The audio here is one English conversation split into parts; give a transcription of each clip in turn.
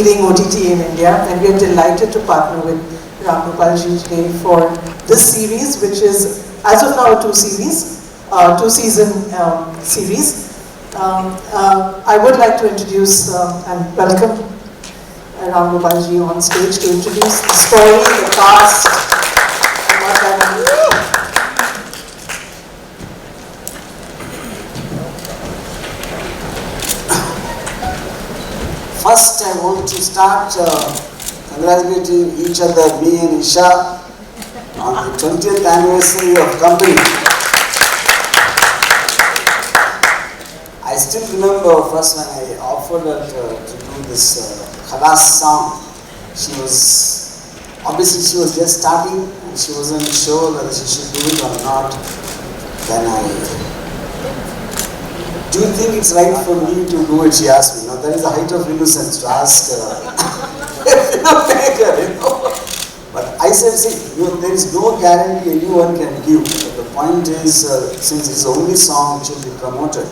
leading OTT in India, and we are delighted to partner with Ram Gopalji today for this series, which is, as of now, a two-season series. I would like to introduce and welcome Ram Gopalji on stage to introduce the story, the cast, and what that means. First, I want to start congratulating each other, me and Isha, on the 20th anniversary of company. I still remember first when I offered her to do this Khalas song. She was just starting and she wasn't sure whether she should do it or not. Then do you think it's right for me to do it? She asked me. Now that is the height of innocence to ask a filmmaker, But I said, see, there is no guarantee anyone can give. But the point is, since it's the only song which will be promoted,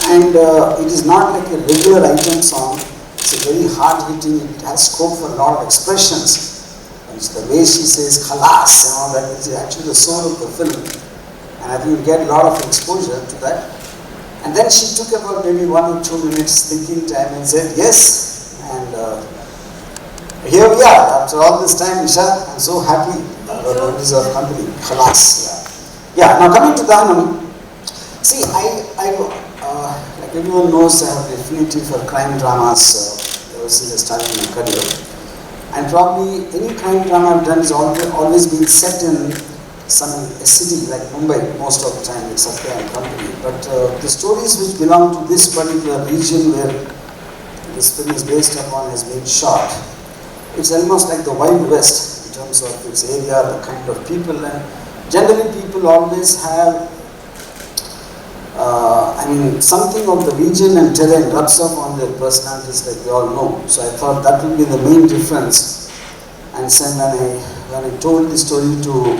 and it is not like a regular item song, it's a very hard-hitting, it has scope for a lot of expressions. And it's the way she says khalas and all that is actually the soul of the film. And I think you get a lot of exposure to that. And then she took about maybe 1 or 2 minutes thinking time and said yes. And here we are after all this time, Isha. I'm so happy about this company. Khalas. Yeah. Now coming to Dhahanam. See, I like everyone knows, I have an affinity for crime dramas ever since I started my career. And probably any crime drama I've done has always been set in a city like Mumbai most of the time with Satya and company. But the stories which belong to this particular region where this film is based upon has been shot, it's almost like the Wild West in terms of its area, the kind of people, and generally people always have something of the region and terrain rubs off on their personalities, like we all know. So I thought that would be the main difference. And so when I told the story to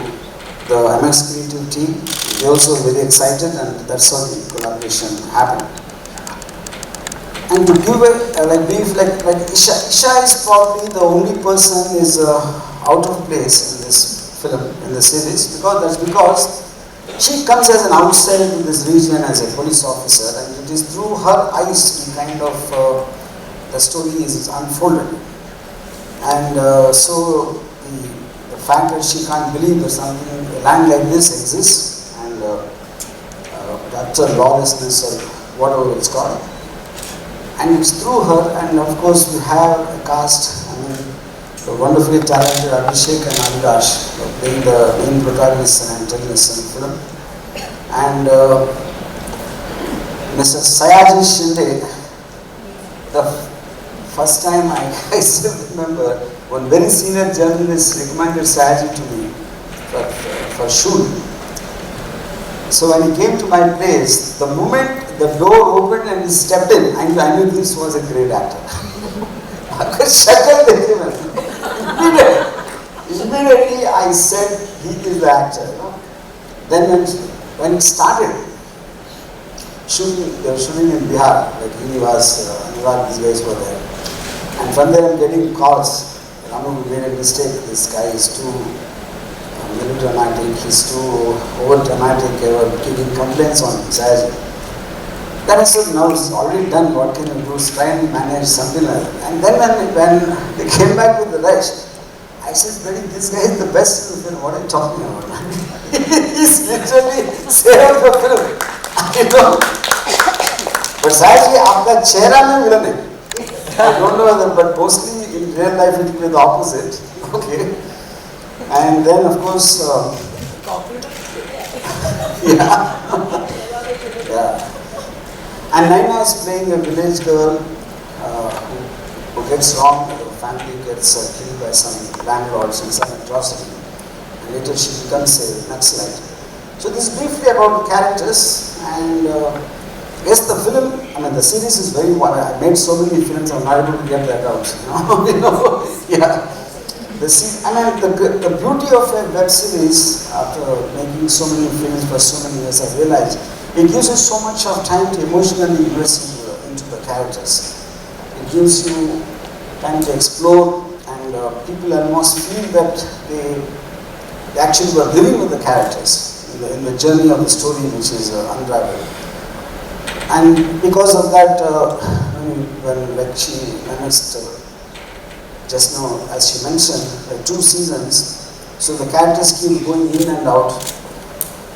the MX Creative team, they also were very excited, and that's how the collaboration happened. And to give like Isha is probably the only person who is out of place in this film, in the series, because she comes as an outsider to this region as a police officer, and it is through her eyes the story is unfolded. And so the fact that she can't believe that a land like this exists, and utter lawlessness or whatever it's called. And it's through her, and of course we have a cast, the wonderfully talented Abhishek and Avinash playing the main protagonists and antagonists in the film. And Mr. Sayaji Shinde, the first time I still remember, one very senior journalist recommended Sayaji to me for Shudh. So when he came to my place, the moment the door opened and he stepped in, I knew this was a great actor. Immediately I said he is the actor. Then when it started, they were shooting in Bihar, like Univas, these guys were there. And from there I'm getting calls. Ramu, we made a mistake, this guy is too melodramatic, he's too over-dramatic, giving complaints on Sayaji. Then I said, now it's already done, what can you do? Try and manage something like that. And then when they came back with the rest, I said, buddy, this guy is the best in the film, what are you talking about? He's literally saved the film. But Sayaji, aapka chehra mein villain hai. I don't know whether, but mostly in real life it will be the opposite. Okay. And then of course, yeah. And Naina is playing a village girl who gets wronged, her family gets killed by some landlords and some atrocity. And later she becomes a Naxalite. So this is briefly about the characters, and yes, the film, the series is very wide. I made so many films, I'm not able to get that out. Yeah. The beauty of a web series, after making so many films for so many years, I realized it gives you so much of time to emotionally invest into the characters. It gives you time to explore, and people almost feel that they actually were living with the characters in the journey of the story, which is unraveled. And because of that, when like she menaced just now, as she mentioned, 2 seasons, so the characters keep going in and out.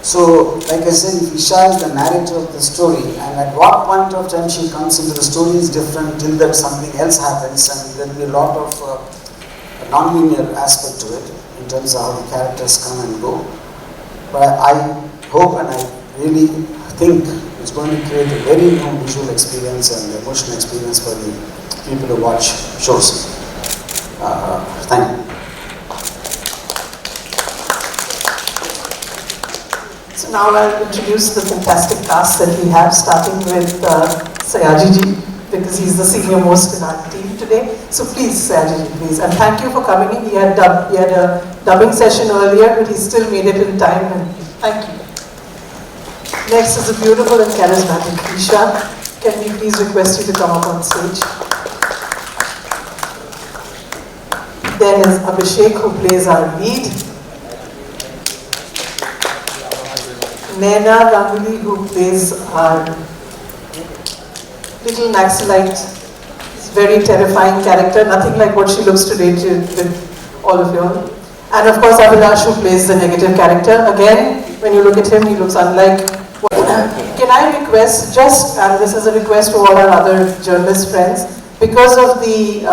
So, like I said, Isha is the narrator of the story, and at what point of time she comes into the story is different till that something else happens, and there will be a lot of non-linear aspect to it in terms of how the characters come and go. But I hope and I really think it's going to create a very new visual experience and emotional experience for the people who watch shows. Thank you. So now I'll introduce the fantastic cast that we have, starting with Sayaji ji, because he's the senior most in our team today. So please, Sayaji ji, please. And thank you for coming in. He had a dubbing session earlier, but he still made it in time, and thank you. Next is the beautiful and charismatic Isha. Can we please request you to come up on stage? Then is Abhishek, who plays our lead. Naina Ganguly, who plays our little Naxalite, very terrifying character, nothing like what she looks today with all of you all. And of course Abhilash, who plays the negative character. Again, when you look at him, he looks unlike. Can I request, and this is a request to all our other journalist friends, because of the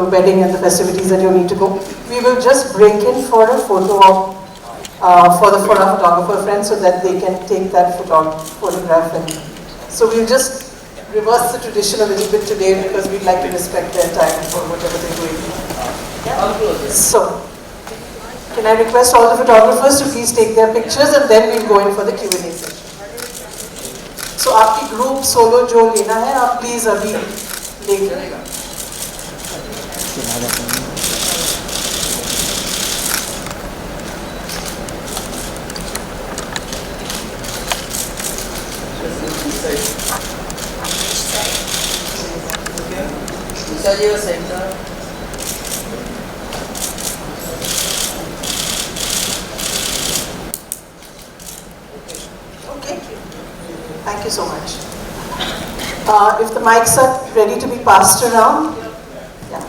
wedding and the festivities that you need to go, we will just break in for a photo op for our photographer friends, so that they can take that photograph. And so we'll just reverse the tradition a little bit today, because we'd like to respect their time for whatever they're doing. Yeah? So, can I request all the photographers to please take their pictures, and then we'll go in for the Q&A session. So, आपकी group solo जो लेना है, आप please अभी लेकर. Okay, thank you so much. If the mics are ready to be passed around, yeah.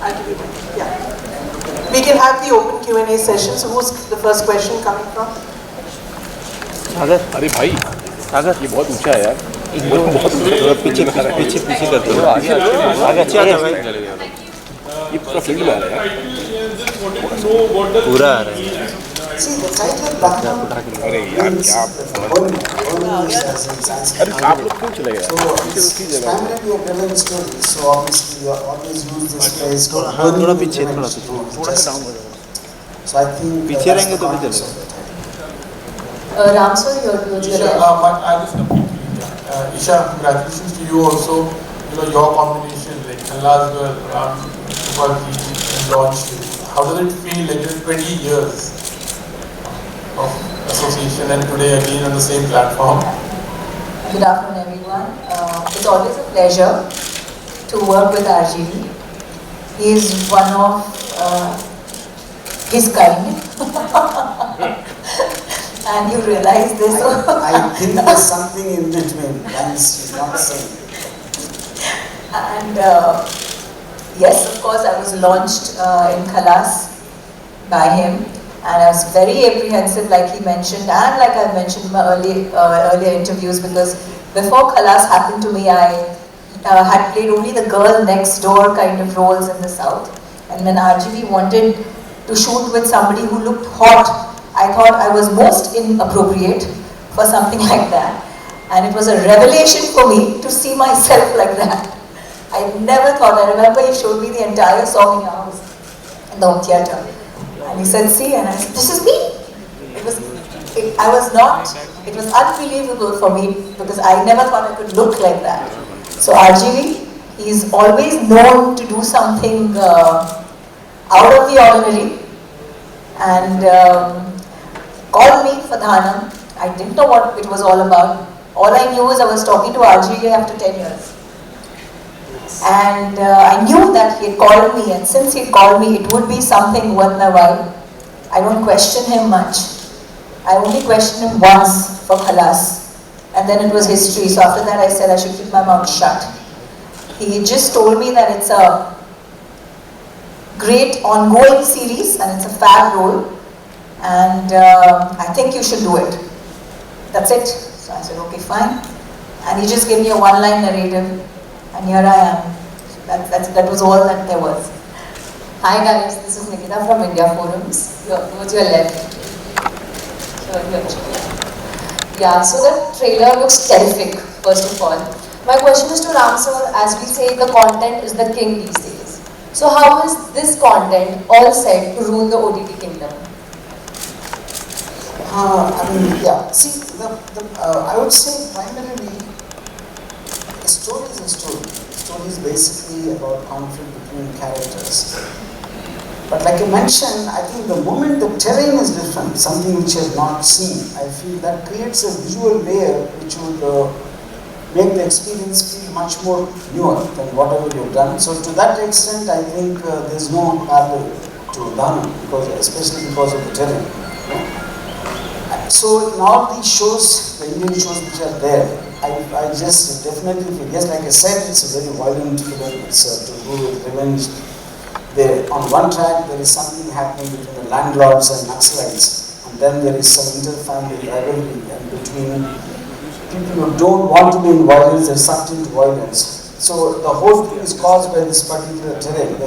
I'll give you one. Yeah. We can have the open Q&A session. So who's the first question coming from? सागर, अरे भाई, सागर ये बहुत ऊंचा है यार। बहुत पीछे करते हो। आगे अच्छा आता है। ये पूरा फील्ड में आ रहा है यार। पूरा आ रहा है। अरे यार क्या अरे आप लोग क्यों चले गए? थोड़ा पीछे थोड़ा सा डाउन हो जाएगा। पीछे रहेंगे तो भी चलेगा। Ram sir, Isha, congratulations to you also. Your combination, like Allah's girl, Ram, Gopal and launched it. How does it feel like 20 years of association and today again on the same platform? Good afternoon, everyone. It's always a pleasure to work with RGV. He is one of his kind. And you realize this. I think there's something in between. She's not saying. And yes, of course, I was launched in Khalas by him, and I was very apprehensive, like he mentioned, and like I mentioned in my earlier interviews, because before Khalas happened to me, I had played only the girl next door kind of roles in the South. And when RGV wanted to shoot with somebody who looked hot, I thought I was most inappropriate for something like that. And it was a revelation for me to see myself like that. I never thought, I remember he showed me the entire song in house in the home theatre. And he said, see, and I said, this is me. It was unbelievable for me, because I never thought I could look like that. So RGV, he's always known to do something out of the ordinary, and called me for Dhahanam. I didn't know what it was all about. All I knew is I was talking to RGV after 10 years. And I knew that he had called me, and since he had called me, it would be something worth my while. I don't question him much. I only questioned him once for Khalas, and then it was history. So after that I said I should keep my mouth shut. He just told me that it's a great ongoing series and it's a fab role, and I think you should do it. That's it. So I said, okay, fine. And he just gave me a one-line narrative, and here I am. That was all that there was. Hi guys, this is Nikita from India Forums. What's your left? Yeah, so the trailer looks terrific, first of all. My question is to Ram sir, as we say, the content is the king these days. So how is this content all set to rule the OTT kingdom? See, I would say primarily, a story is a story. A story is basically about conflict between characters. But like I mentioned, I think the moment the terrain is different, something which I have not seen, I feel that creates a visual layer which would make the experience feel much more newer than whatever you've done. So to that extent, I think there's no parallel to Dhahanam, especially because of the terrain. So in all these shows, the Indian shows which are there, I just definitely feel, yes, like I said, it's a very violent film, it's to do with revenge. There, on one track, there is something happening between the landlords and Naxalites, and then there is some inter-family rivalry, and between people who don't want to be in violence, they're sucked into violence. So the whole thing is caused by this particular terrain.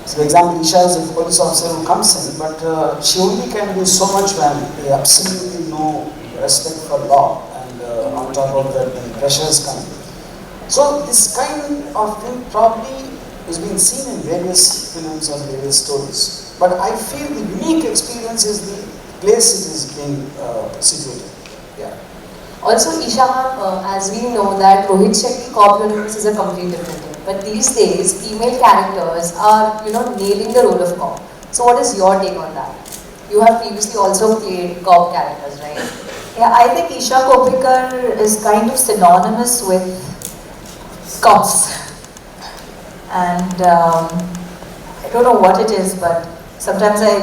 So for example, Isha is a police officer who comes in, but she only can do so much when they absolutely no respect for law, and on top of that, the pressures come. So this kind of thing probably is being seen in various films and various stories. But I feel the unique experience is the place it is being situated. Yeah. Also, Isha ma'am, as we know that Rohit Shetty cop universe is a complete different thing. But these days, female characters are, nailing the role of cop. So what is your take on that? You have previously also played cop characters, right? Yeah, I think Isha Koppikar is kind of synonymous with cops. And I don't know what it is, but sometimes I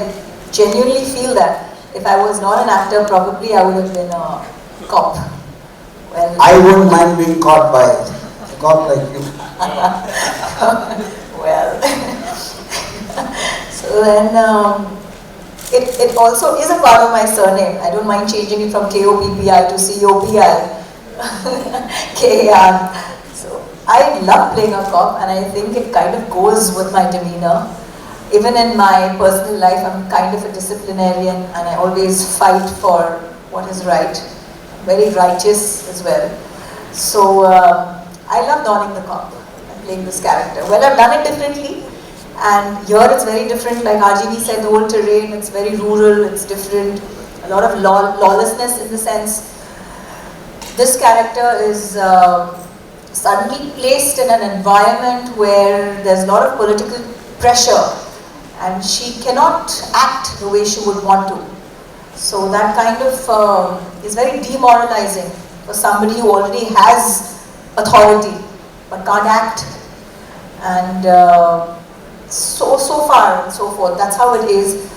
genuinely feel that if I was not an actor, probably I would have been a cop. Well, I wouldn't mind being caught by a cop like you. well, so then it also is a part of my surname. I don't mind changing it from Koppi to Coppi, Kar. So I love playing a cop, and I think it kind of goes with my demeanor. Even in my personal life, I'm kind of a disciplinarian, and I always fight for what is right. I'm very righteous as well. So I love donning the cop and playing this character. Well, I've done it differently, and here it's very different. Like RGB said, the whole terrain, it's very rural, it's different. A lot of lawlessness in the sense. This character is suddenly placed in an environment where there's a lot of political pressure, and she cannot act the way she would want to. So that kind of is very demoralizing for somebody who already has authority but can't act. And so far and so forth, that's how it is.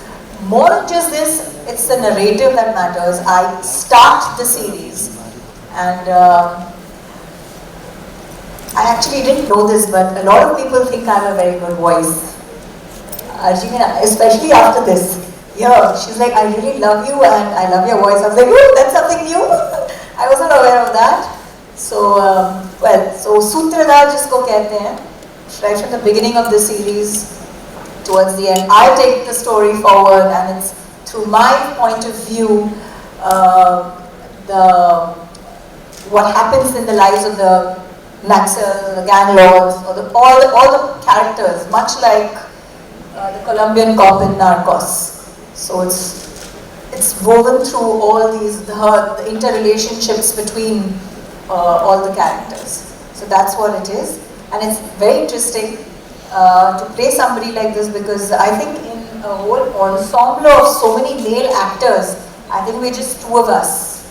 More than just this, it's the narrative that matters. I start the series, and I actually didn't know this, but a lot of people think I have a very good voice. Especially after this. Yeah, she's like, I really love you and I love your voice. I was like, oh, that's something new. I wasn't aware of that. So, so Sutradhar jisko kehte hain, right from the beginning of the series towards the end, I take the story forward, and it's through my point of view, what happens in the lives of the Naxals, the gang lords, or all the characters, much like the Colombian cop in Narcos. So it's woven through all these, the interrelationships between all the characters. So that's what it is. And it's very interesting to play somebody like this, because I think in a whole ensemble of so many male actors, I think we're just two of us.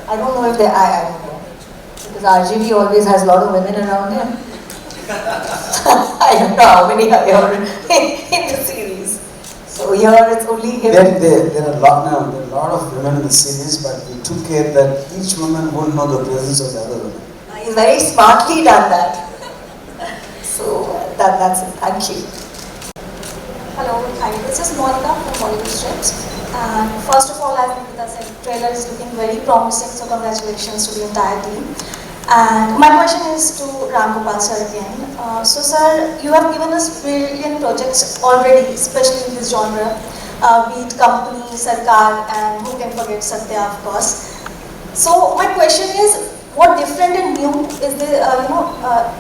I don't know if I don't know. Because RGV always has a lot of women around him. I don't know how many are here in the series. So here it's only him. There are a lot of women in the series, but we took care that each woman won't know the presence of the other woman. He's very smartly done that. So that's it. Thank you. Hello, hi. This is Monica from Bollywood Strips. And first of all, as Nikita said, trailer is looking very promising. So congratulations to the entire team. And my question is to Ram Gopal sir again. So sir, you have given us brilliant projects already, especially in this genre. Be it Company, Sarkar, and who can forget Satya, of course. So my question is, what different and new is there,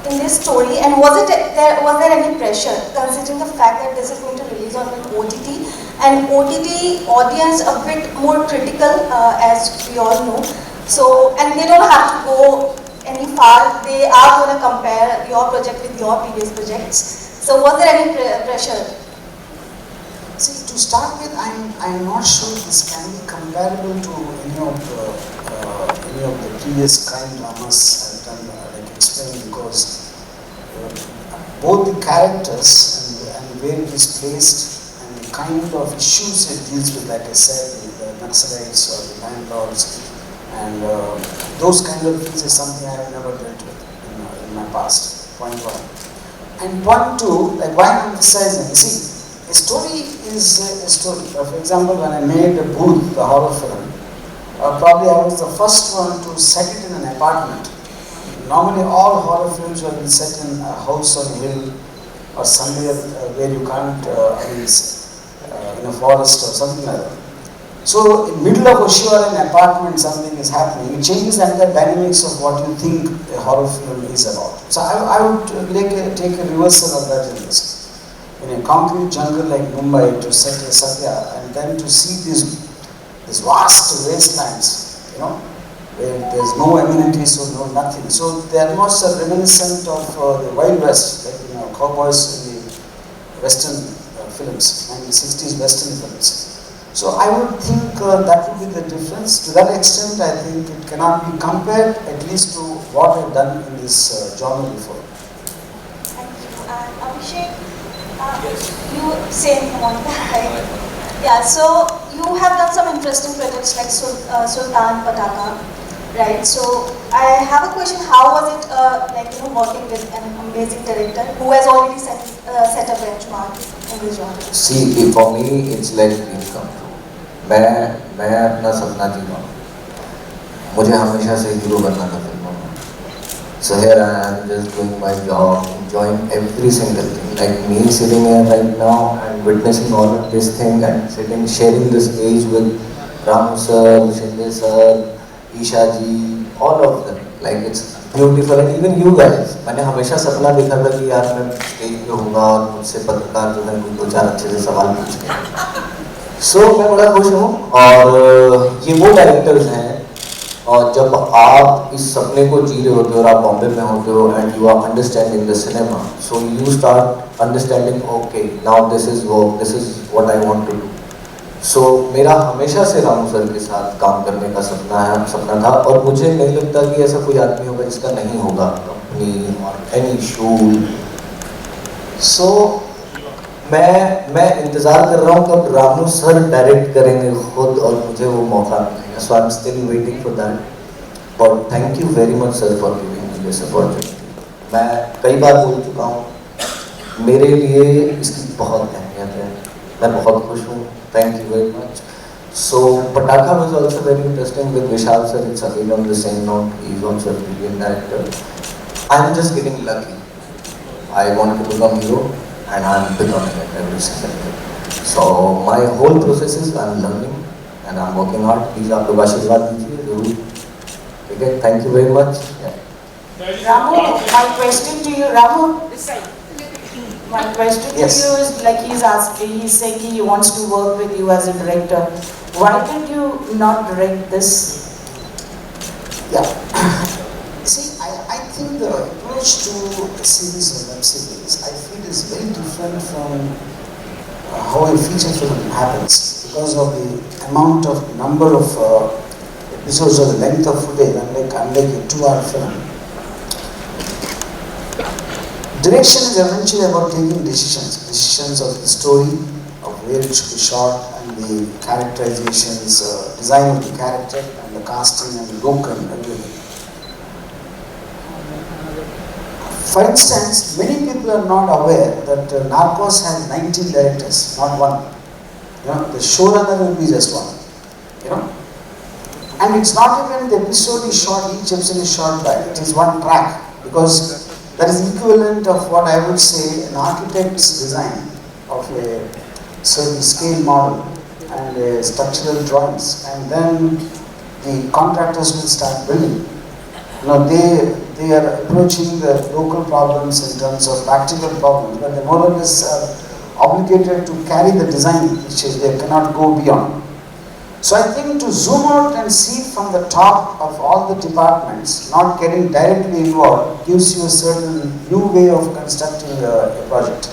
in this story, and was there any pressure, considering the fact that this is going to release on an OTT, and OTT audience a bit more critical, as we all know. So, and they don't have to go any far. They are going to compare your project with your previous projects. So, was there any pressure? See, to start with, I'm not sure this can be comparable to any of the previous crime dramas I've done, like explained, because both the characters and where it is placed and the kind of issues it deals with, like I said, the Naxalites or the landlords, and those kind of things is something I have never dealt with in my past. Point one. And point two, like why I'm emphasizing, you see, a story is a story. For example, when I made Booth, the horror film, probably I was the first one to set it in an apartment. Normally all horror films will be set in a house on a hill or somewhere where you can't, in a forest or something like that. So in middle of a show or an apartment something is happening, it changes the dynamics of what you think a horror film is about. So I would take a reversal of that in this. In a concrete jungle like Mumbai to set a Satya, and then to see these vast wastelands, where there's no amenities or no nothing. So they are almost reminiscent of the Wild West, like cowboys in the Western films, 1960s Western films. So I would think that would be the difference. To that extent, I think it cannot be compared, at least to what I've done in this genre before. Thank you. And Abhishek, you same Monica, right? Yeah, so you have done some interesting projects like Sultan, Pataka, right? So I have a question, how was it working with an amazing director who has already set a benchmark in this genre? See, for me, it's like dream come true. मैं अपना सपना जी रहा हूँ, मुझे हमेशा से hero बनना था फिल्मों में. So here I am just doing my job, enjoying every single thing. Like me sitting here right now and witnessing all of this thing and sharing this stage with Ram sir, Shinde sir, Isha ji, all of them. Like it's beautiful, and even you guys. मैंने हमेशा सपना देखा था कि यार मैं stage पे होगा और मुझसे पत्रकार जो है दो चार अच्छे से सवाल पूछेंगे. So मैं बड़ा खुश हूँ, और ये वो डायरेक्टर्स हैं, और जब आप इस सपने को जी रहे होते हो और आप बॉम्बे में होते हो and you are understanding the cinema, so you start understanding okay now this is work, this is what I want to do. So मेरा हमेशा से रामू सर के साथ काम करने का सपना था, और मुझे नहीं लगता कि ऐसा कोई आदमी होगा जिसका नहीं होगा कंपनी और एनी शूट. सो मैं इंतज़ार कर रहा हूँ कब रामू सर डायरेक्ट करेंगे खुद और मुझे वो मौका मिलेगा. So I am still waiting for that, but thank you very much sir for giving me this opportunity. मैं कई बार बोल चुका हूँ, मेरे लिए इसकी बहुत अहमियत है, मैं बहुत खुश हूँ. Thank you very much. So Pataakha was also very interesting with Vishal sir. It's again on the same note. He is also a brilliant director. I am just getting lucky. I want to become hero and I'm becoming it every single day. So my whole process is I'm learning and I'm working hard. Please आप लोग आशीर्वाद दीजिए जरूर. Okay, thank you very much. Yeah. Ramu, my question to you, Ramu. My question Yes. to you is like he's saying he wants to work with you as a director. Why did you not direct this? Yeah. See, I think the approach to a series or web series, I feel is very different from how a feature film happens, because of the number of episodes or the length of footage. Unlike a 2-hour film, Direction is eventually about taking decisions of the story, of where it should be shot, and the characterizations, design of the character, and the casting, and the look, and everything. For instance, many people are not aware that Narcos has 19 directors, not one. You know, the showrunner will be just one. You know, and it's not even the episode is shot, each episode is shot by, it is one track, because that is equivalent of what I would say an architect's design of a certain scale model and structural drawings, and then the contractors will start building. You know, they are approaching the local problems in terms of practical problems, but they more or less are obligated to carry the design, which is they cannot go beyond. So I think to zoom out and see from the top of all the departments, not getting directly involved, gives you a certain new way of constructing a project.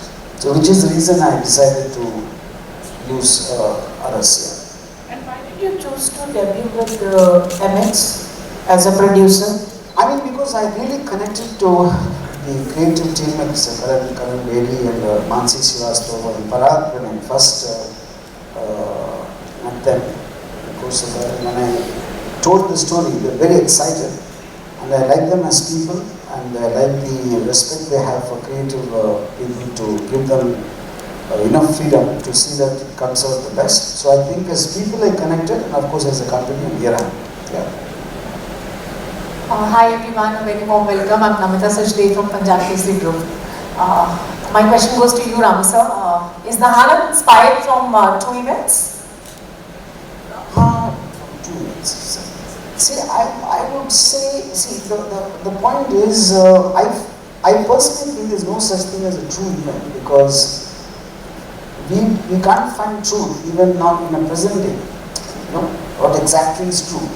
So which is the reason I decided to use others here. And why did you choose to debut with MX as a producer? I mean, because I really connected to the creative team like Karan Bedi and Mansi Srivastava and Parag when I first met them. When I told the story, they were very excited, and I like them as people, and I like the respect they have for creative people to give them enough freedom to see that it comes out the best. So I think as people I connected, and of course as a company, here I am. Yeah. Hi everyone, a very warm welcome. I'm Namita Sachdeva from Punjab TSeries Group. My question goes to you, Ram sir. Is Dhahanam inspired from two events? See, I would say, the point is, I personally think there's no such thing as a true event, because we can't find truth even not in a present day. You know, what exactly is true.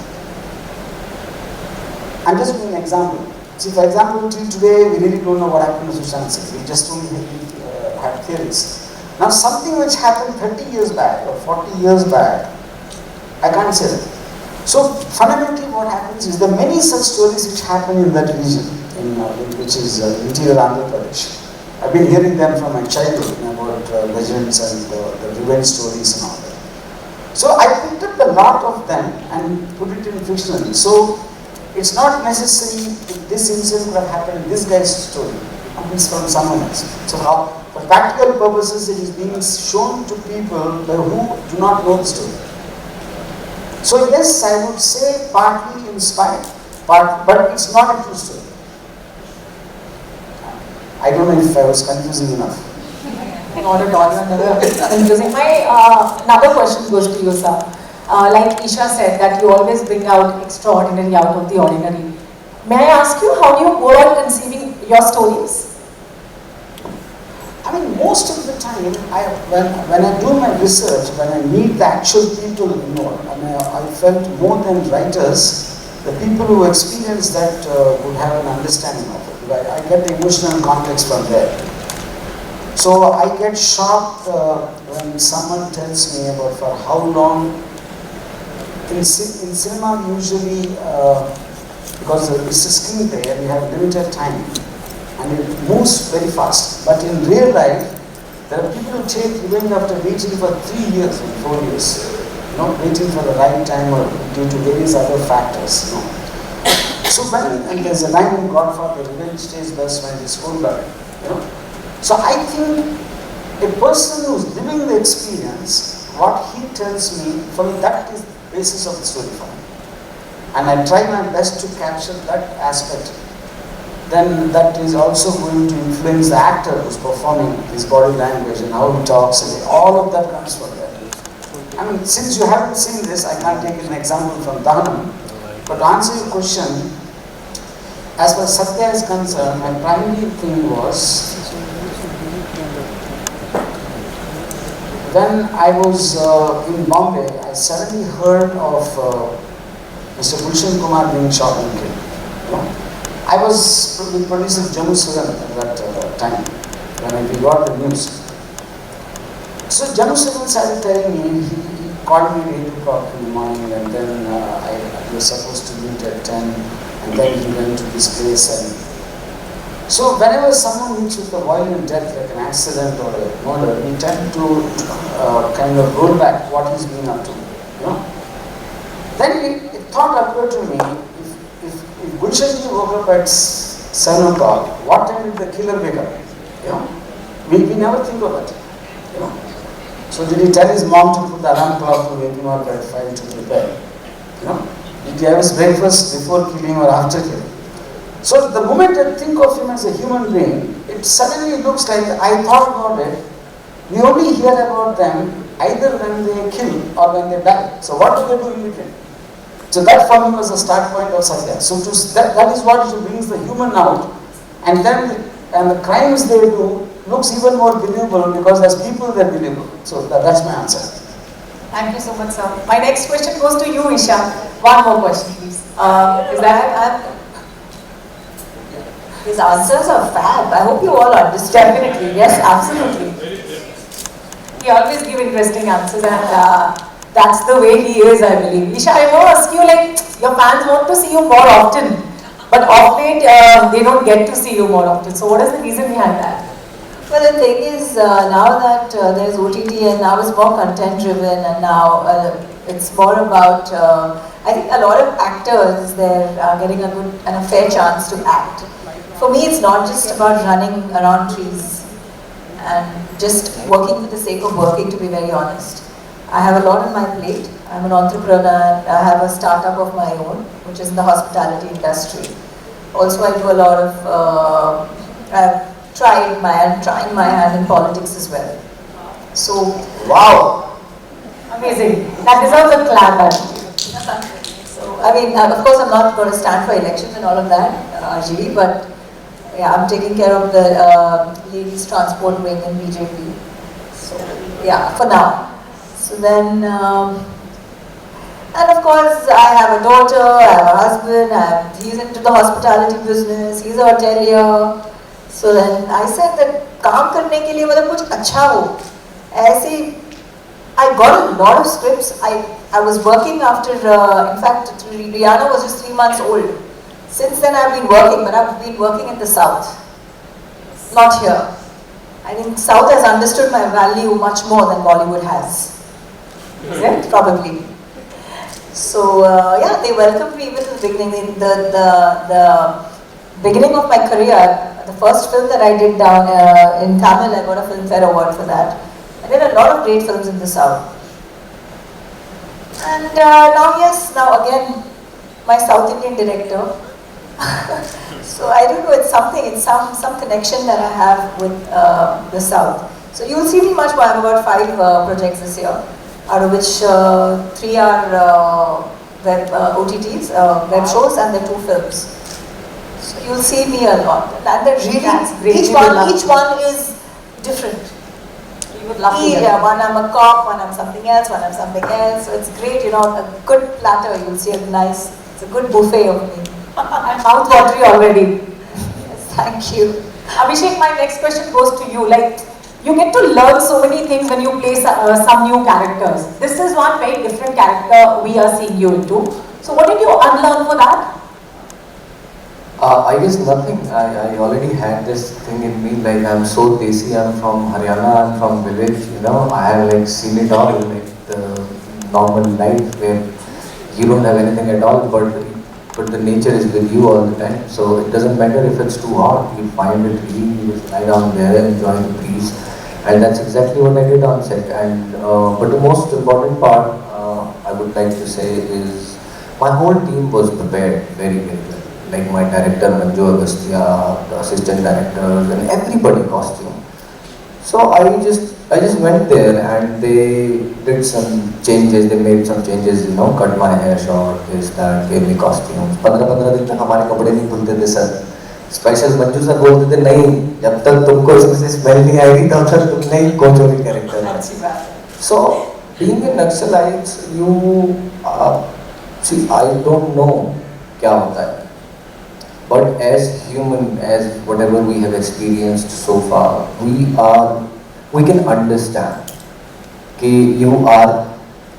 I'm just giving an example. See, for example, till today, we really don't know what happened to Gulshan Kumar. We just only had theories. Now, something which happened 30 years back or 40 years back, I can't say that. So, fundamentally what happens is there are many such stories which happen in that region, which is interior Andhra Pradesh. I've been hearing them from my childhood about legends and the revenge stories and all that. So, I picked up a lot of them and put it in fictionally. So, it's not necessary if this incident could have happened in this guy's story. It could be from someone else. So, for practical purposes, it is being shown to people who do not know the story. So yes, I would say partly inspired, but it's not a true story. I don't know if I was confusing enough. Not at all, confusing. My another question goes to you, sir. Like Isha said, that you always bring out extraordinary out of the ordinary. May I ask you how you go on conceiving your stories? I mean, most of the time, when I do my research, when I meet the actual people involved, I felt more than writers, the people who experience that would have an understanding of it. I get the emotional context from there. So I get shocked when someone tells me about for how long. In cinema, usually, because it's a screenplay and we have limited time, and it moves very fast. But in real life, there are people who take revenge after waiting for 3 years and 4 years, waiting for the right time or due to various other factors. So and there's a line in Godfather, revenge stays best when it is full blood. So I think a person who's living the experience, what he tells me, for me that is the basis of the story for me. And I try my best to capture that aspect. Then that is also going to influence the actor who's performing, his body language and how he talks, and all of that comes from there. I mean, since you haven't seen this, I can't take an example from Dhahanam. But to answer your question, as far as Satya is concerned, my primary thing was, when I was in Bombay, I suddenly heard of Mr. Gulshan Kumar being shot and killed. I was with producer Jammu Suran at that time, when we got the news. So Jammu Suran started telling me, he called me at 8 o'clock in the morning, and then I was supposed to meet at 10, and then he went to this place, and So whenever someone meets with a violent death, like an accident or a murder, we tend to kind of roll back what he's been up to, you know. Then a thought occurred to me, if Gulshan woke up at 7 o'clock, what time did the killer wake up? You know, we never think of it, you know. So did he tell his mom to put the alarm clock to wake him up at 5 to prepare? You know, did he have his breakfast before killing or after killing? So the moment I think of him as a human being, it suddenly looks like I thought about it. We only hear about them either when they kill or when they die. So what do they do in between? So that for me was the start point of Satya. So that is what brings the human out, and then the crimes they do looks even more believable because as people they're believable. So that's my answer. Thank you so much, sir. My next question goes to you, Isha. One more question, please. Is that His answers are fab. I hope you all understand. definitely? Yes, absolutely. He always give interesting answers, and that's the way he is, I believe. Isha, I want to ask you, like, your fans want to see you more often, but of late they don't get to see you more often. So, what is the reason behind that? Well, the thing is, now that there's OTT and now it's more content driven, and now it's more about, I think a lot of actors, they're getting a good and a fair chance to act. For me, it's not just about running around trees and just working for the sake of working, to be very honest. I have a lot on my plate. I'm an entrepreneur. I have a startup of my own, which is in the hospitality industry. Also, I do a lot of, I'm trying my hand in politics as well. So, Wow! Amazing. That deserves a clap, actually. So, I mean, of course, I'm not going to stand for elections and all of that, RGB, but yeah, I'm taking care of the ladies transport wing in BJP. So, yeah, for now. So then, and of course, I have a daughter, I have a husband, he's into the hospitality business, he's a hotelier. So then I said that काम करने के लिए मतलब कुछ अच्छा हो. ऐसे I got a lot of scripts. I was working after, in fact, Rihanna was just 3 months old. Since then I've been working, but I've been working in the South, not here. I think South has understood my value much more than Bollywood has. Is it? Probably. So yeah, they welcomed me even in the beginning. The beginning of my career, the first film that I did down in Tamil, I got a Filmfare Award for that. I did a lot of great films in the South. And now again, my South Indian director. So I don't know, it's something, it's some connection that I have with the South. So you'll see me much more. I have about 5 projects this year, out of which 3 are web OTTs, web shows, and the 2 films. So you'll see me a lot. And they're really, each one is different. You would love to hear. Yeah, one I'm a cop, one I'm something else, one I'm something else. So it's great, you know, a good platter. You'll see it's a good buffet of me. I'm mouth watery already. Yes, thank you. Abhishek, my next question goes to you. Like, you get to learn so many things when you play some new characters. This is one very different character we are seeing you into. So what did you unlearn for that? I guess nothing. I already had this thing in me, like I'm so desi, I'm from Haryana, I'm from village, you know, I have like seen it all, like the normal life where you don't have anything at all, but the nature is with you all the time. So it doesn't matter if it's too hot, you find it really, you just lie down there and enjoy the breeze. And that's exactly what I did on set. And but the most important part I would like to say is my whole team was prepared very, very well. Like my director Manju Agastya, the assistant directors, and everybody costume. So I just went there and they did some changes, they made some changes, you know, cut my hair short, this, that, gave me costumes. 15 दिन तक हमारे कपड़े नहीं धुलते थे sir. Special Manju sir बोलते थे नहीं, जब तक तुमको इसमें से स्मेल नहीं आएगी तब तक तुम नहीं कोचो भी character. So being in Naxalites, you see, I don't know क्या होता है. But as human, as whatever we have experienced so far, we can understand that you are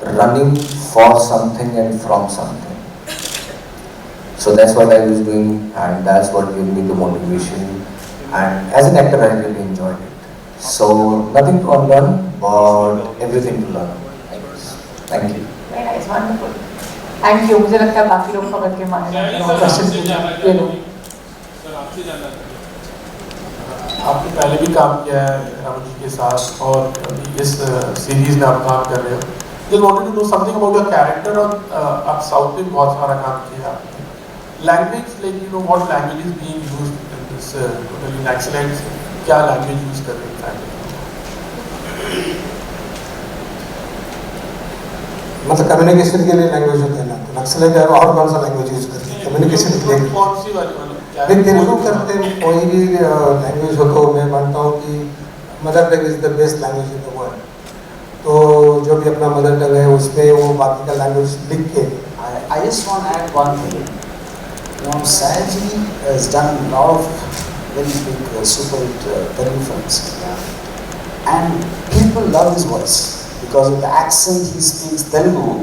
running for something and from something. So that's what I was doing, and that's what gave me the motivation. and as an actor I really enjoyed it. So nothing to unlearn, but everything to learn, I guess. Thank you. Very nice, wonderful. Thank you. मुझे लगता है बाकी लोग पकड़ के मारेंगे और question ये लो. आपने पहले भी काम किया है राम जी के साथ और अभी इस सीरीज में आप काम कर रहे हो. Just wanted to know something about your character. और आप साउथ में बहुत सारा काम किया आपने. Language, like you know, what language is being used in this totally excellent. क्या language use कर रहे हैं? मतलब कम्युनिकेशन के लिए लैंग्वेज होता है ना, तो नक्सलाइट है और कौन सा लैंग्वेज यूज करते हैं कम्युनिकेशन के लिए? कौन सी वाली मतलब? नहीं, तेलुगु करते हैं, कोई भी लैंग्वेज हो तो मैं मानता हूँ कि mother tongue is the best language in the world. तो जो भी अपना मदर टंग है उसमें वो बाकी का लैंग्वेज लिख के. I just want to add one thing. You know, Saji has done a lot of very big super hit Telugu films, and people love his voice because of the accent he speaks Telugu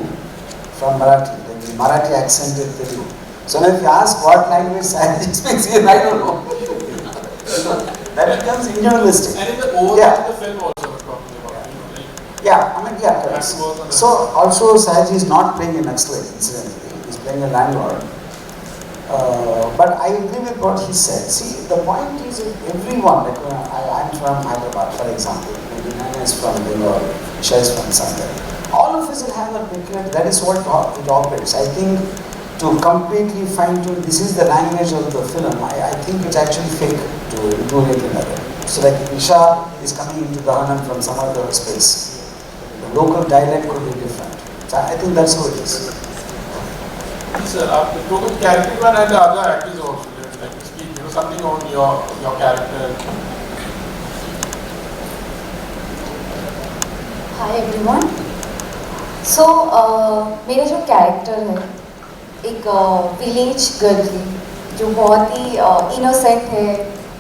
from Marathi, like the Marathi accented Telugu. So now if you ask what language Saji speaks, I don't know. That becomes individualistic. And in the overall the film also we're talking about. Yeah, I mean, yeah, correct. So also Saji is not playing a Naxalite, incidentally. He's playing a landlord. But I agree with what he said. See, the point is that everyone, like I'm from Hyderabad, for example, maybe Nana is from Bengal, Isha is from somewhere. All of us will have a picture. That is what it operates. I think to completely fine-tune, this is the language of the film, I think it's actually fake to include it in that. So like Isha is coming into Dhahanam from some other space. The local dialect could be different. So I think that's how it is. Sir, the total character and the other actors also, like speak, you know, something on your character. Hi everyone. So मेरा जो character है एक village girl थी जो बहुत ही innocent है.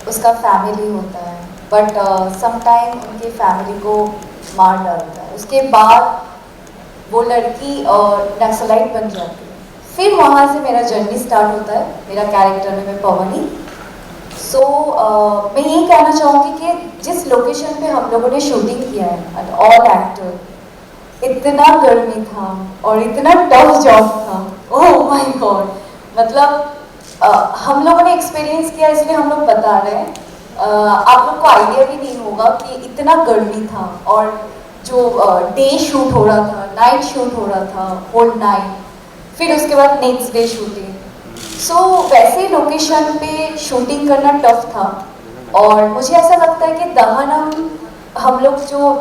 उसका family होता है बट समटाइम उनके फैमिली को मार डालता है. उसके बाद वो लड़की नक्सलाइट बन जाती है. फिर वहाँ से मेरा जर्नी स्टार्ट होता है. मेरा कैरेक्टर में मैं पवनी. सो मैं यही कहना चाहूँगी कि जिस लोकेशन पे हम लोगों ने शूटिंग किया है ऑल एक्टर, इतना गर्मी था और इतना टफ जॉब था. Oh my God. मतलब हम लोगों ने एक्सपीरियंस किया इसलिए हम लोग बता रहे हैं. आप लोग को आइडिया भी नहीं होगा कि इतना गर्मी था और जो डे शूट हो रहा था, नाइट शूट हो रहा था, होल नाइट, फिर उसके बाद नेक्स्ट डे शूटिंग. सो वैसे लोकेशन पे शूटिंग करना टफ था. और मुझे ऐसा लगता है कि दहानम हम लोग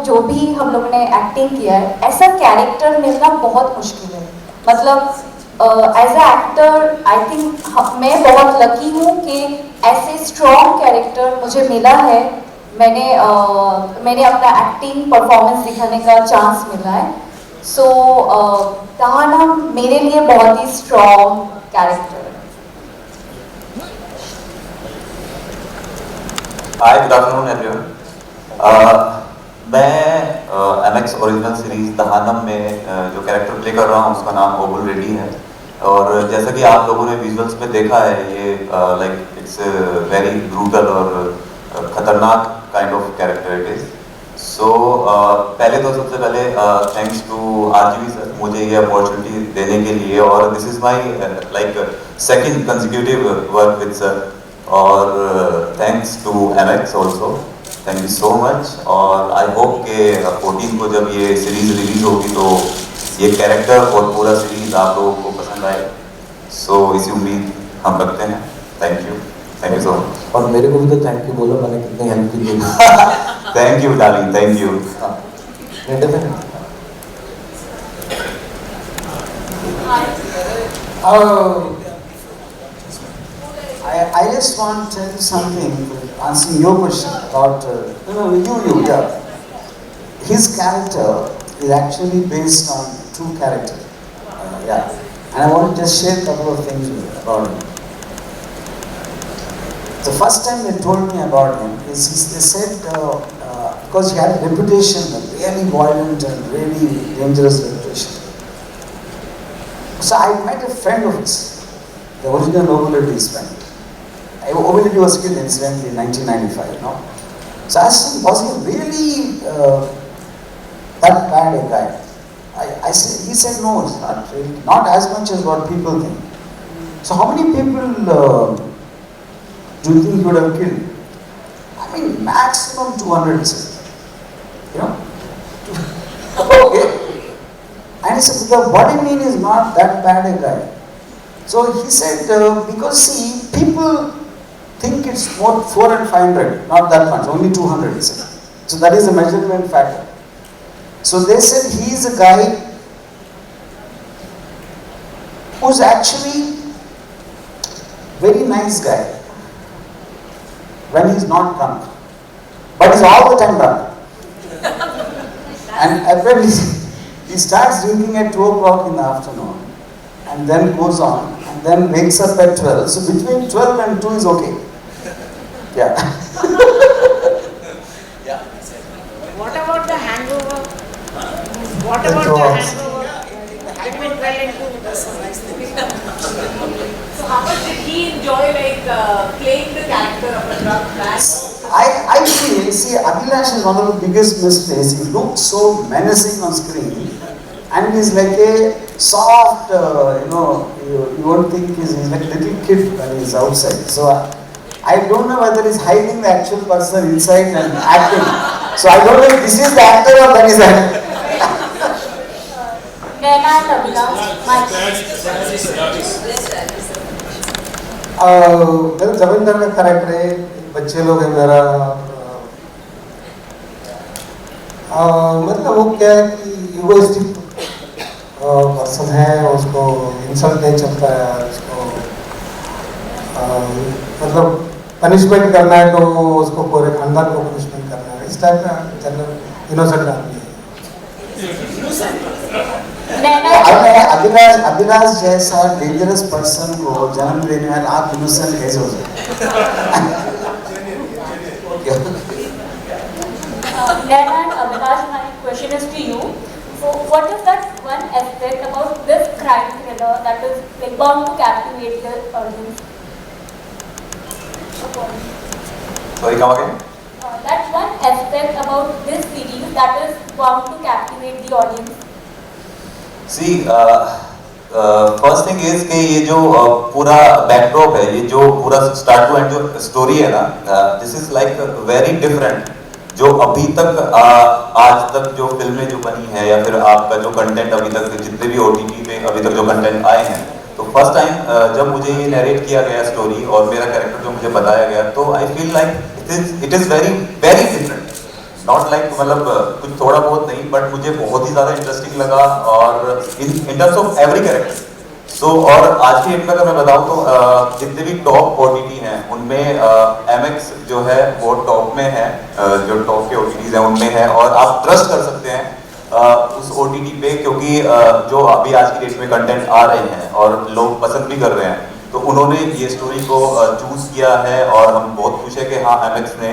जो भी हम लोगों ने एक्टिंग किया है, ऐसा कैरेक्टर मिलना बहुत मुश्किल है. मतलब as a actor I think मैं बहुत लकी हूँ कि ऐसे स्ट्रॉन्ग कैरेक्टर मुझे मिला है. मैंने अपना एक्टिंग परफॉर्मेंस दिखाने का चांस मिला है. सो दहानम मेरे लिए बहुत ही स्ट्रॉन्ग कैरेक्टर है. हाय, गुड आफ्टरनून एवरीवन. मैं MX ओरिजिनल सीरीज दहानम में जो कैरेक्टर प्ले कर रहा हूँ उसका नाम गोकुल रेड्डी है. और जैसा कि आप लोगों ने विजुअल्स पे देखा है, ये लाइक इट्स वेरी ब्रूटल और खतरनाक kind of character it is. So पहले तो सबसे पहले थैंक्स टू RGV सर मुझे ये अपॉर्चुनिटी देने के लिए. और this is my like second consecutive work with sir. और thanks to MX also. Thank you so much. और आई होप के 14 को जब ये सीरीज रिलीज होगी तो ये कैरेक्टर और पूरा सीरीज आप लोगों को पसंद आए. सो इसी उम्मीद हम रखते हैं. Thank you so much. और मेरे को भी तो थैंक यू बोलो, मैंने कितनी हेल्प की. Thank you darling, thank you. I just want to tell you something, answering your question about, yeah. His character is actually based on true character. Yeah. And I want to just share a couple of things about him. The first time they told me about him is they said, because he had a reputation, a really violent and really dangerous reputation. So I met a friend of his, the original nobility friend. Obility was killed incidentally in 1995, no? So I asked him, was he really that bad a guy? He said, no, it's not really, not as much as what people think. So how many people do you think he would have killed? I mean, maximum 200, you know? Okay. And he said, what do you mean is not that bad a guy? So he said, because see, people think it's more 400 and 500, not that much, only 200, he said. So that is a measurement factor. So they said he is a guy who's actually very nice guy when he's not drunk, but he's all the time drunk. And apparently he starts drinking at 2 o'clock in the afternoon and then goes on and then wakes up at 12. So between 12 and 2 is okay. Yeah. What about the hangover? What about the hangover? Between 12 and 2. So how much did he enjoy playing the character of a drunk man? I feel, see, Abhilash is one of the biggest mistakes. He looks so menacing on screen and he's like a soft, you won't think he's like a little kid when he's outside. So I don't know whether he's hiding the actual person inside and acting. So I don't know if this is the actor or that is the actor. मेरा जमींदार का character है, बच्चे लोग हैं मेरा, मतलब वो क्या है कि इगोइस्टिक पर्सन है, उसको इंसल्ट नहीं चलता है, उसको मतलब पनिशमेंट करना है तो उसको पूरे खानदान को पनिशमेंट करना है, इस टाइप का जनरल इनोसेंट आदमी है। अभिलाष जैसा डेंजरस पर्सन को जन्म देने वाला आप इनोसेंट कैसे हो सकते? Abhilash, my question is to you. So, what is that one aspect about this crime thriller that is bound to captivate the audience? Sorry, come again? That one aspect about this series that is bound to captivate the audience. See, first thing is कि ये जो पूरा backdrop है, ये जो पूरा start to and जो story है ना, this is like very different जो अभी तक आज तक जो फिल्में जो बनी है या फिर आपका जो कंटेंट अभी तक जितने भी ओटीटी पे अभी तक जो कंटेंट आए हैं। तो फर्स्ट टाइम जब मुझे ये नरेट किया गया स्टोरी और मेरा कैरेक्टर जो मुझे बताया गया, तो I feel like it is very very different, not like मतलब कुछ थोड़ा बहुत नहीं, बट मुझे बहुत ही ज़्यादा इंटरेस्टिंग लगा और in terms of every character. So और आज की डेट में अगर मैं बताऊँ तो जितने भी टॉप ओटीटी हैं उनमें एमएक्स जो है वो टॉप में है, जो टॉप के ओटीटीज हैं उनमें है, और आप ट्रस्ट कर सकते हैं उस ओटीटी पे, क्योंकि जो अभी आज की डेट में कंटेंट आ रहे हैं और लोग पसंद भी कर रहे हैं, तो उन्होंने ये स्टोरी को चूज़ किया है और हम बहुत खुश है कि हाँ एमएक्स ने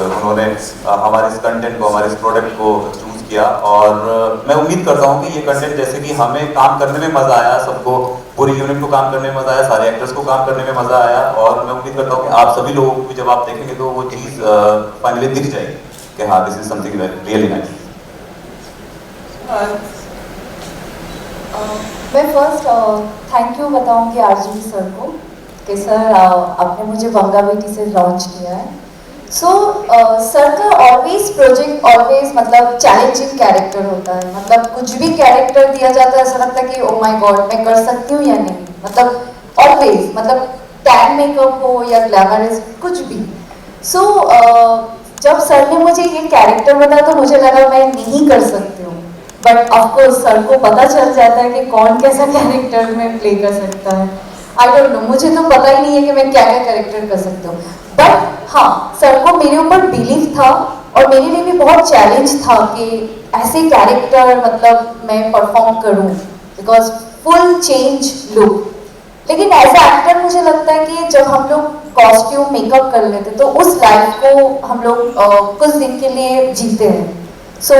उन्होंने हमारे इस कंटेंट को, हमारे इस प्रोडक्ट को चूज़ किया। और मैं उम्मीद करता हूँ कि ये कंटेंट जैसे कि हमें काम करने में मज़ा आया, सबको पूरी यूनिट को काम करने में मज़ा आया, सारे एक्टर्स को काम करने में मज़ा आया, और मैं उम्मीद करता हूँ कि आप सभी लोगों को भी जब आप देखेंगे तो वो चीज़ फाइनली दिख जाएगी कि हाँ this is something really nice. मैं फर्स्ट थैंक यू बताऊंगी आरजी सर को कि सर आपने मुझे बंगा बेटी से लॉन्च किया है। सो सर का ऑलवेज प्रोजेक्ट ऑलवेज मतलब चैलेंजिंग कैरेक्टर होता है, मतलब कुछ भी कैरेक्टर दिया जाता है ऐसा लगता है कि ओ माय गॉड मैं कर सकती हूँ या नहीं, मतलब ऑलवेज मतलब टैन मेकअप हो या ग्लैमरस कुछ भी। सो जब सर ने मुझे ये कैरेक्टर बताया तो मुझे लगा मैं नहीं कर सकती हूँ, बट ऑफकोर्स सर को पता चल जाता है कि कौन कैसा कैरेक्टर में प्ले कर सकता है। आई डोंट नो, मुझे तो पता ही नहीं है कि मैं क्या क्या कैरेक्टर कर सकती हूँ, बट हाँ सर को मेरे ऊपर बिलीव था और मेरे लिए भी बहुत चैलेंज था कि ऐसे कैरेक्टर मतलब मैं परफॉर्म करूँ, बिकॉज फुल चेंज लुक। लेकिन एज ए एक्टर मुझे लगता है कि जब हम लोग कॉस्ट्यूम मेकअप कर लेते तो उस लाइफ को हम लोग कुछ दिन के लिए जीते हैं। सो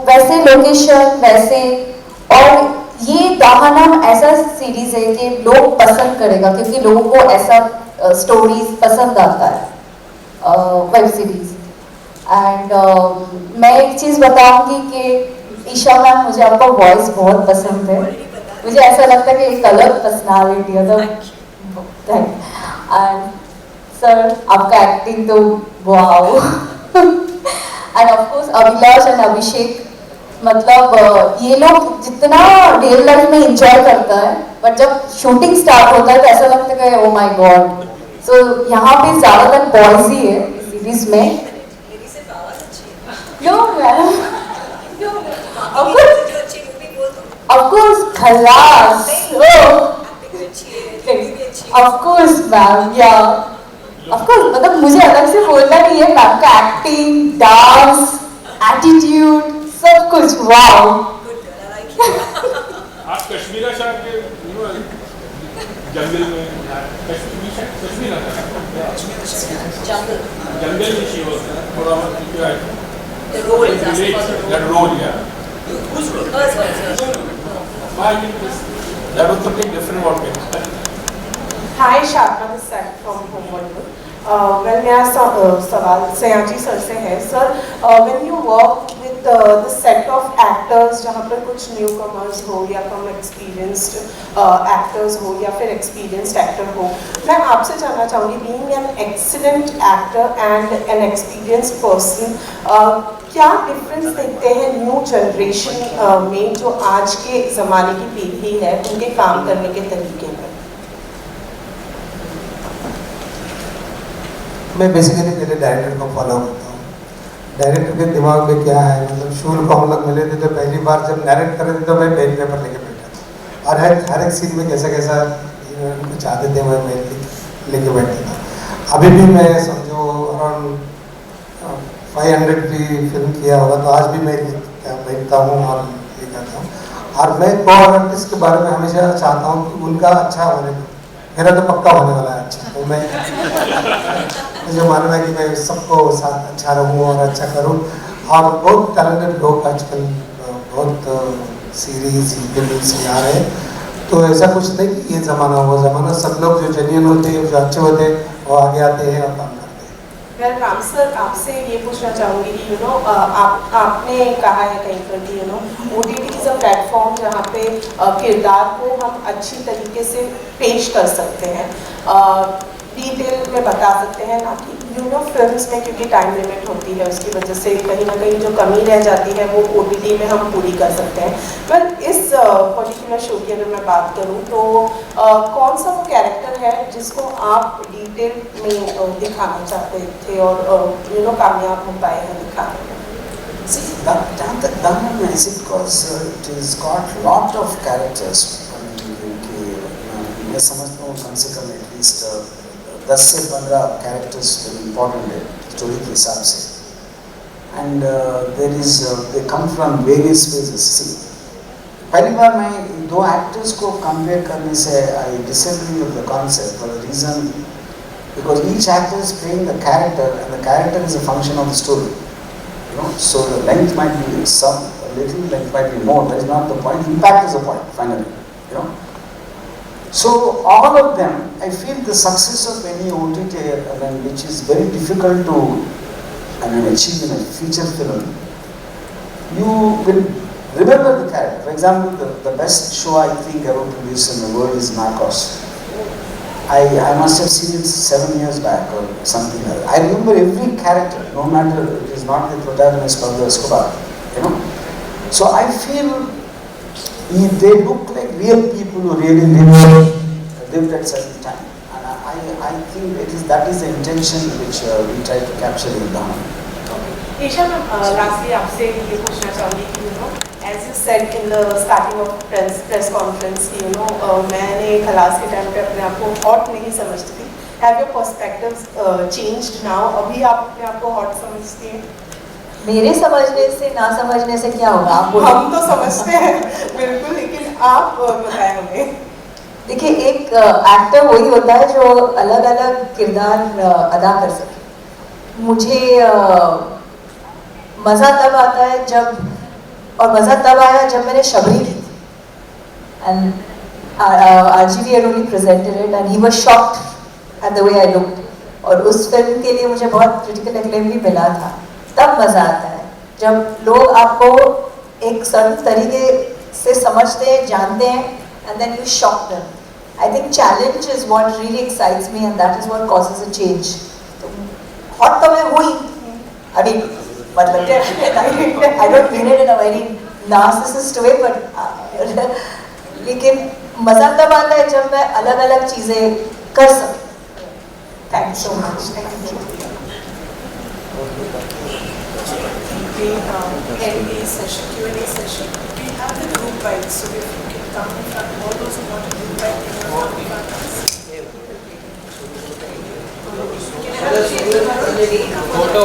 वैसे लोकेशन वैसे, और ये दाहनम ऐसा सीरीज है कि लोग पसंद करेगा क्योंकि लोगों को ऐसा स्टोरीज पसंद आता है, वेब सीरीज। एंड मैं एक चीज़ बताऊंगी कि ईशा मैम, मुझे आपका वॉइस बहुत पसंद है। मुझे ऐसा लगता है कि एक अलग पर्सनालिटी है। तो एंड सर, आपका एक्टिंग तो wow. And of course Abhilash and Abhishek, मतलब ये लोग जितना रियल लाइफ में एंजॉय करता है, बट जब शूटिंग स्टार्ट होता है तो ऐसा लगता है कि ओ माय गॉड। सो यहाँ पे ज्यादातर बॉयज ही है इस सीरीज में। क्यों मैम? ऑफ कोर्स खलास, ऑफ कोर्स मैम, या ऑफ कोर्स, मतलब मुझे अलग से बोलना नहीं है, मैम का एक्टिंग, डांस, एटीट्यूड, सब कुछ वाओ। आप कश्मीरा शाह के जंगल में कश्मीर जंगल में शी वाज थोड़ा the role is that role, yeah. Whose role? Hers was. I think that was something different about me. Hi, Sharma, this side from Home Bollywood. Well, मेरा सवाल Sayaji sir से है। Sir, when you work with the set of actors, जहाँ पर कुछ newcomers हो या कम experienced actors हो या फिर experienced actor हो, मैं आपसे जानना चाहूँगी, being an excellent actor and an experienced person, क्या डिफरेंस देखते हैं न्यू जनरेशन में जो आज के ज़माने की पीढ़ी है उनके काम करने के तरीके में? मैं बेसिकली पहले डायरेक्टर को फॉलो करता हूँ। डायरेक्टर के दिमाग में क्या है, मतलब शूल को हम लोग मिले थे तो पहली बार जब नैरेट कर रहे थे तो मैं पेन पेपर लेके बैठा था, और हर एक सीन में कैसा कैसा उनको चाहते थे मैं लेके बैठा था। अभी भी मैं समझो अराउंड 500 की फिल्म किया होगा तो आज भी मैं बैठता हूँ और ये करता हूँ। और मैं को आर्टिस्ट के बारे में हमेशा चाहता हूँ कि उनका अच्छा होने, मेरा तो पक्का होने वाला है अच्छा, तो मैं मुझे मानना है कि मैं सबको साथ अच्छा रहूँ और अच्छा करूँ। और बहुत टैलेंटेड लोग आजकल बहुत सीरीज फिल्म्स आ रहे हैं, तो ऐसा कुछ नहीं कि ये ज़माना वो ज़माना, सब लोग जो जेन्युइन होते हैं, जो अच्छे होते हैं, वो आगे आते हैं और काम करते हैं। मैं राम सर आपसे ये पूछना चाहूँगी कि आपने कहा है कहीं पर कि OTT इज़ अ प्लेटफॉर्म जहाँ पे किरदार को हम अच्छी तरीके से पेश कर सकते हैं, डिटेल में बता सकते हैं, ना कि फिल्म्स में क्योंकि टाइम लिमिट होती है उसकी वजह से कहीं ना कहीं जो कमी रह जाती है वो OTT में हम पूरी कर सकते हैं। पर इस पर्टिकुलर शो की अगर मैं बात करूं तो कौन सा वो कैरेक्टर है जिसको आप डिटेल में दिखाना चाहते थे और कामयाब हो पाए हैं दिखाने में? See, Dhahanam is it because it has got lot of characters. मैं समझता हूँ कम से कम एटलीस्ट 10 से 15 कैरेक्टर्स वेरी इंपॉर्टेंट है स्टोरी के हिसाब से, and they come from various phases. See, पहली बार मैं दो एक्टर्स को कंपेयर करने से I disagree with the concept for the reason because each actor is playing the character and the character is a function of the story, so the length might be a little, length might be more, that is not the point, impact is the point finally, So all of them, I feel the success of any OTT, which is very difficult to achieve in a feature film, you will remember the character. For example, the best show I think ever produced in the world is Narcos. I must have seen it 7 years back or something like that. I remember every character, no matter it is not the protagonist Pablo Escobar, So I feel they look like real people who really lived at certain time, and I think that is the intention which we try to capture in Dhahanam. Isha, lastly आपसे ये पूछना चाहूँगी कि as you said in the starting of press conference, मैंने खलास के time पे अपने आप को hot नहीं समझती थी. Have your perspectives changed now? अभी आप अपने आप को hot समझती हैं? मेरे समझने से ना समझने से क्या होगा? आप हम तो समझते हैं बिल्कुल, लेकिन आप बताएं हमें। देखिए, एक एक्टर वही होता है जो अलग अलग किरदार अदा कर सके। मुझे मज़ा तब आता है मज़ा तब आया जब मैंने शबरी की थी, and RGV had only presented it and he was shocked and the way I looked. और उस फिल्म के लिए मुझे बहुत क्रिटिकल एक्लेम भी मिला था. तब मजा आता है जब लोग आपको एक सर्टेन तरीके से समझते हैं, जानते हैं, and then you shock them. I think challenge is what really excites me, and that is what causes a change. Hot तो मैं हुई, अभी मतलब I don't mean it in a very narcissist way, but लेकिन मजा तब आता है जब मैं अलग-अलग चीजें कर सकूं. Thank you so much. Thank you. We end the session, Q&A session. We have the group bite, so if you can come in front, all those who want a group bite, they will come in front of us. Can I have a photo?